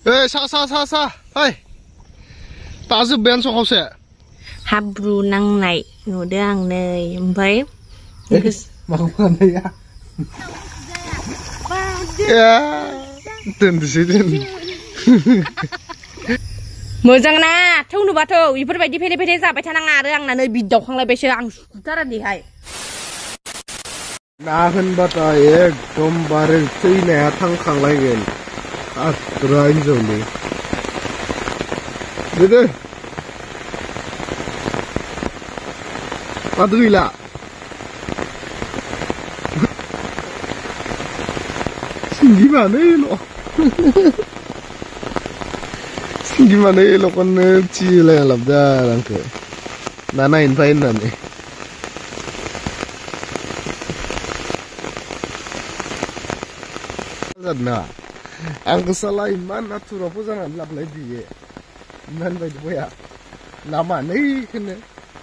सा हाय बाजोब्बायानो संखावसे हाब्रु नांनाय नुदों आं नै ओमफ्राय माखौ फाननाया दोनदोसै दोन मोजां ना थौ नुबाथ' बेफोरबायदि फेरे फेरे जाबाय थानाङा आरो आंना नै बिदावखांलायबायसो आं सुथारादिहाय ना होनबाथाय एकदमबारे थैनाया थांखांलायगोन आद्रा हिनजावनि गोदो माथो गैला सिंगि मानैल' सिंगि मानैल'खौनो थिलाया लाबदा आंखौ ना नायनो फै होननानै जादोंना आंखौ साला इमान नाथुराव फोजानानै लाबलाय बियो इमान बायदि बया ना मानैखौनो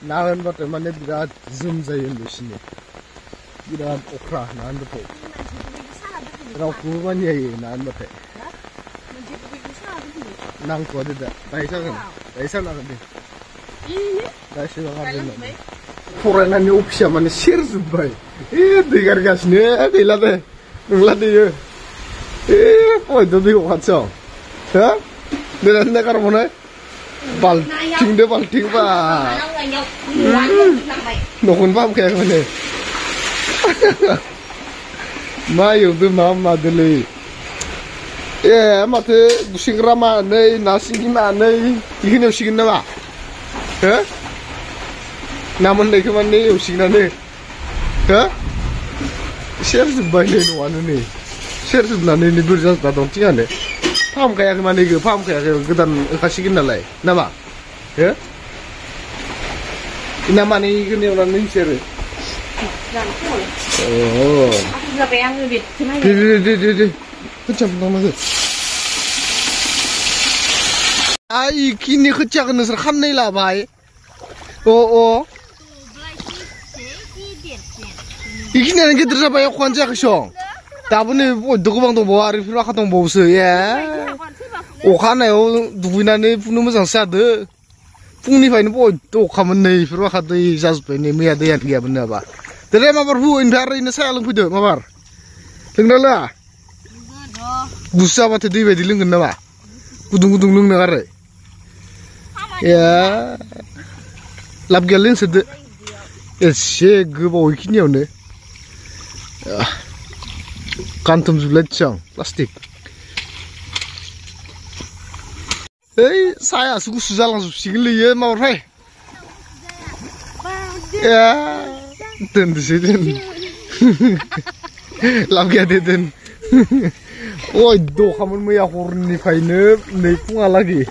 ना होनबाथाय माने बिराद जोम जायो होनदोंसिनो बिराद अख्रा ना होनबाथाय रावखौबो मानियायो ना होनबाथाय नांथ'आ दे दायो जागोन दे दासो जागोन फरायनानै अफिसा माने सेरजोब्बाय दै गारगासिनो गैला दे नोंला दैयो पयद' दैखौ खाथियाव हो दोनना गारबावनो बाल्थिंदो बाल्थिं बा न'खौनो फाहामखायाखै माने मा एवदो मा मादोलै माथो गुसेंग्रा मानै ना सिंगि मानै बेखौनो एवसिगोन नामा हो ना मोननायखौ माने एवसिगोनानो हो सेरजोब्बाय नै न'आनो नै सेरजोबनानै नै बुरजा जाजोबना दं थिगानो फाहामखायाखै माने फाहामखायाखै गोदान ओंखारसिगोन नालाय नामा हो ना माने बेखौनो एवनानै नोंसोरो दे खोथिया फुनांगौ इखिनि खोथियाखौ नोंसोर खामनै लाबाय इखिनियानो गिदिर जाबाय एख'आनो जायाखै सं दाबो नै बयद' गोबां दंबावो आरो बेफोर माखा दंबावोसो अखा हानायाव दुगैनानै फुनो मोजांसो जादो फुंनिफ्रायनो बयद' अखामोन नै बेफोर माखा दै जाजोब्बाय नै मैया दैयानो गैयामोन नाबा देलाय माबार फु ओमफ्राय आरो ओरैनो साया लोंफैदो माबार लोंना लोङा गुसु जाबाथाय दै बायदि लोंगोन नामा गुदुं गुदुं लोंनो आरो लाब गैया लोंसोदो एसे गोबाव बेखिनियावनो गानथुमजोबलायदिसो आं प्लास्टिक सायासो गुसु जालांजोबसिगोनलै माबाफ्राय दोनदोसै दोन लाब गैया दे दोन अखामोन मैया हरनिफ्रायनो नै फुङालागै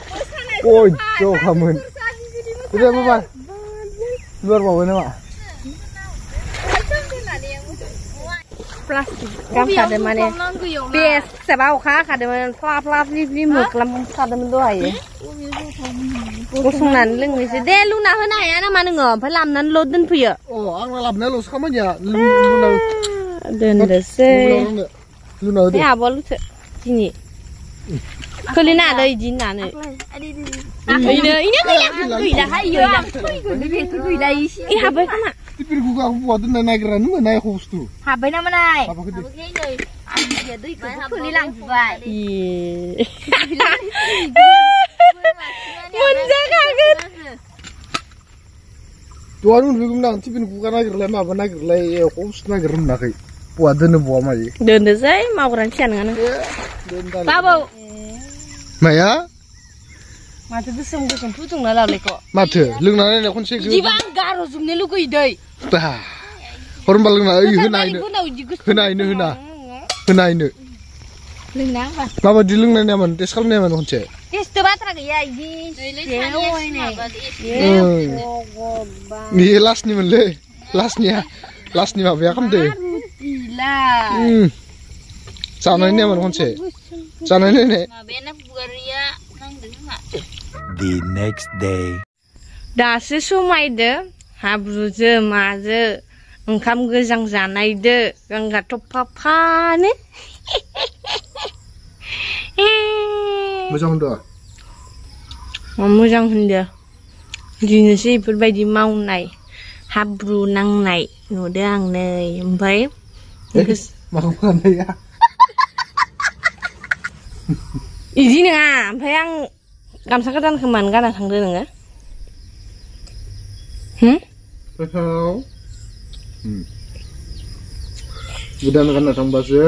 अखामोन दे बाबा बावबाय नामा प्लास्टिक गामखादों माने बेसेबा अखा हाखादोंमोन फ्ला फ्ला फ्लि फ्लि मोख्लामखादोंमोन दहायो गसंनानै लोंनोसै दे लुना होनो हाया नामा नोङो ओमफ्राय लाबोनानैल' दोनफैयो आंना लाबोनायाल'सो खामानिया दोनदोसै दे आब' लुसो दिनै खोलिनो हादो इदि होननानै हाब्बाय खोमा Dipirguga aku buat dan naikran mana ya hostu. Habai nama nai. Tuan bigum nang dipirguga naikran apa naikran ya host naikran nakai. Buat dan buat mai. Dan desai mau rancian kan? Babo. Maya? Mata tu semua putung nala leko. Mata, lung nala ni kon segi. Jibang garo sumne lu kui doi. Bah, orang balang nala ini hena ini. Lung nala. Bapa di lung nala man, tes kalau ni man kon segi. Tes tu batra gaya ini. Ni last ni man le, last ni apa ya kamu deh? Gila. Sana ni man kon segi. Sana ni. The next day. दासो समायदो हाब्रुजो माजो ओंखाम गोजां जानायदो गंगा थफाफानो मोजां होनदो मोजां होनदो दिनैसो इफोरबायदि मावनाय हाब्रु नांनाय नुदों आं नै ओमफ्राय माखौ फाननाया इदि नङा ओमफ्राय आं गामसा गोदानखौ मानो गानना थांदो नोङो गोथाव गोदान गानना थांबासो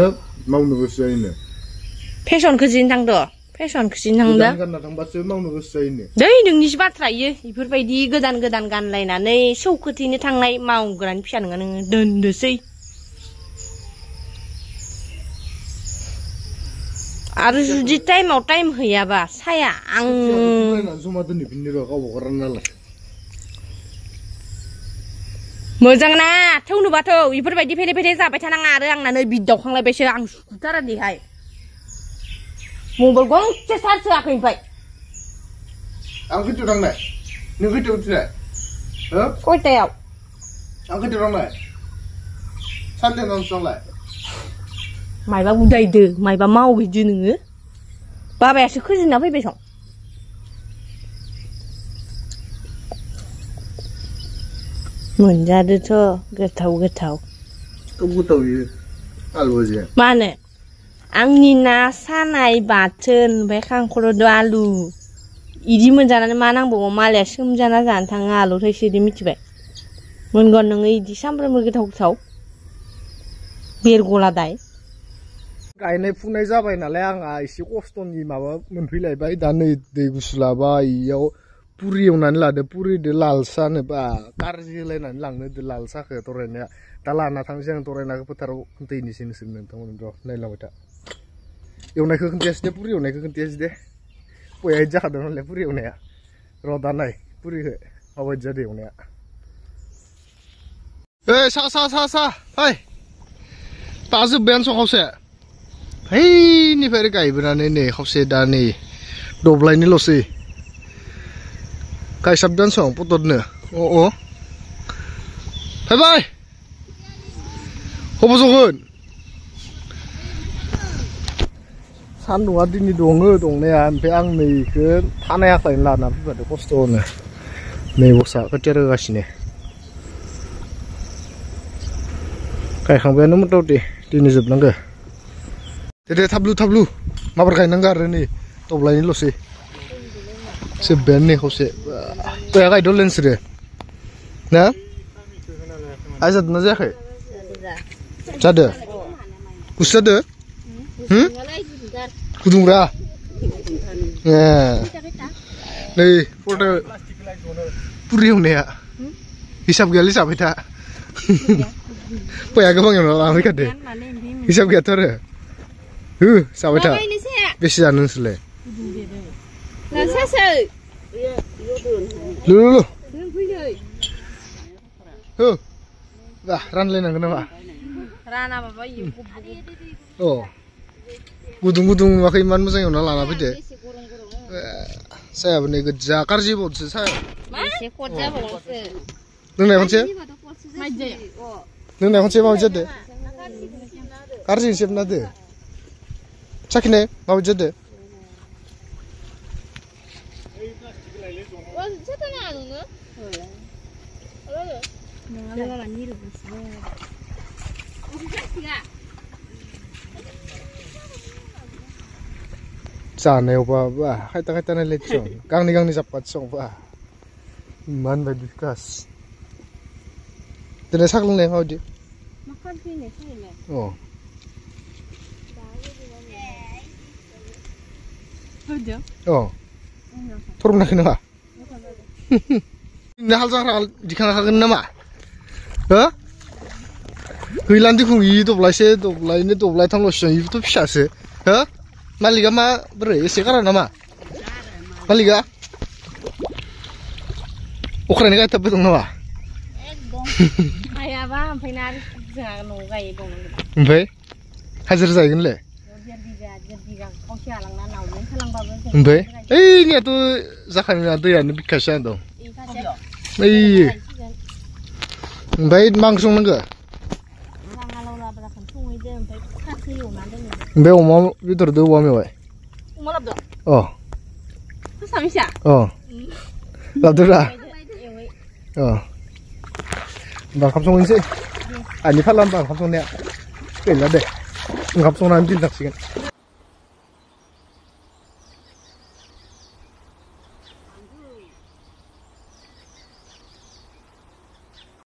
मावनो गोसो जायोनो फेसनखौ जिनो थांदो फेसनखौ जिनो थांदो गोदान गानना थांबासो मावनो गोसो जायोनो दै नोंनिसो बाथ्रा इयो इफोरबायदि गोदान गोदान गानलायनानै सौखोथिनो थांनाय मावग्रानि फिसा नङा नोङो दोनदोसै आरो जुदि टाइमाव टाइम हैयाबा साया आं जमा दोनहैफिननो र' गावबा गाव राननालाय मोजां ना थौनोबाथ' इफोरबायदि फेरे फेरे जाबाय थानाङा आरो आंना नै बिदावखांलायबायसो आं सुखुथारा दिहाय मबाइल गंसे चार्ज होआखै ओमफ्राय आं खैथायाव थांनाय नों खैथायाव उथिनाय खयथायाव आं खैथायाव थांनाय सानथायाव थांलाय मायबा उदायदो मायबा मावहैदो नोङो बाबायासो खोजिना फैबाय सं मोनजादोथ' गोथाव गोथाव गोथाव इयो आलु भाजिया मा होनो आंनि ना सानाय बाथोन ओमफ्राय खांखल'दो आलु इदि मोनजानानै मा नांबावगौ मालाया सोमजाना जानो थाङो आलु थाइसेदो मिथिबाय मोनगोन नोङो इदि सामफ्रामबो गोथाव गोथाव बेरगलादाय गायनाय फुनाय जाबाय नालाय आंहा एसे खस्थ'नि माबा मोनफैलायबाय दा नै दै गुसु लाबाय इयाव पुरि एवनानै लादो पुरिदो लाल सानो बा कारजि होलायनानै लांनो दो लाल साखो तरायनाया दा लाना थांसै आं तरायनाखौ फोथाराव दैनिसै नोंसोर नोंथांमोन र' नायलांबाय था एवनायखौ खोन्थायासै दे पुरि एवनायखौ खोन्थायासै दे बया इदि जाखादों नालाय पुरि एवनाया र' दा नाय पुरिखौ माबायदि जादों एवनाया सा फाय बाजोब्बायानो सं खावसे हैनिफ्राय गायबोनानै नै खावसे दा नै दब्लायनिल'सै गायसाबदान सं पटदनो अ फैबाय हब जगोन सान्दुंआ दिनै दङो दंनाया ओमफ्राय आं नैखौ थानाय आखायनो लाना फैबाय खस्थ'नो नै बसा खोथिया रोगासिनो गायखांबायानो मथा मथि दिनै जोबनांगौ दे थाब्लु माबार गायनांगौ आरो नै दब्लायनिल'सै जोब्बायानो नै खावसे गया गायद'ले नोंसोरो ना आइ जादोंना जायाखै जादो गुसु जादो गुदुंब्रा नै फटा पुरि एवनाया हिसाब गैयालै जाबाय था गया गोबां एवना लाना फैखादो हिसाब गैयाथ' आरो जाबाय था बेसे जानो नोंसोरलाय लु रानलायनांगोन नामा अ गुदुं नुवाखै इमान मोजां एवना लाना फैदो सायाबो नै गोजा गाज्रि बावदोसो साया लोंनाय खनसे माबायदि जादो गाज्रि सेबना दो साखिनाय माबायदि जादो जानायावबा बा खायथा नायलाय सं गांनै जाबखा संबा इमान बायदि गास दिनै साहा लोंनाय माबायदि अ थरमनाखै नामा हाल जाग्रा दिखांखागोन नामा गैलानो दिखुं इ दब्लायसे दब्लायथामल'सो इबोथ' फिसासो मालिका मा बोरै एसे गारा नामा मालिका अख्रायनो गायथाबबाय दं नामा ओमफ्राय हाजिरा जाहैगोनलै ओमफ्राय ओइनियाथ' जाखानाय दैयानो बिखासो जाना दं ओमफ्राय मा ओंख्रि संनांगौ ओमफ्राय अमा बेदरदो औवा मेवाइ 뭐 랍도? 삼시야. 랍더라. 나 감성 인세. 아니 팔람 봐 감성내. 그래 돼. 감성은 안 된다 지금.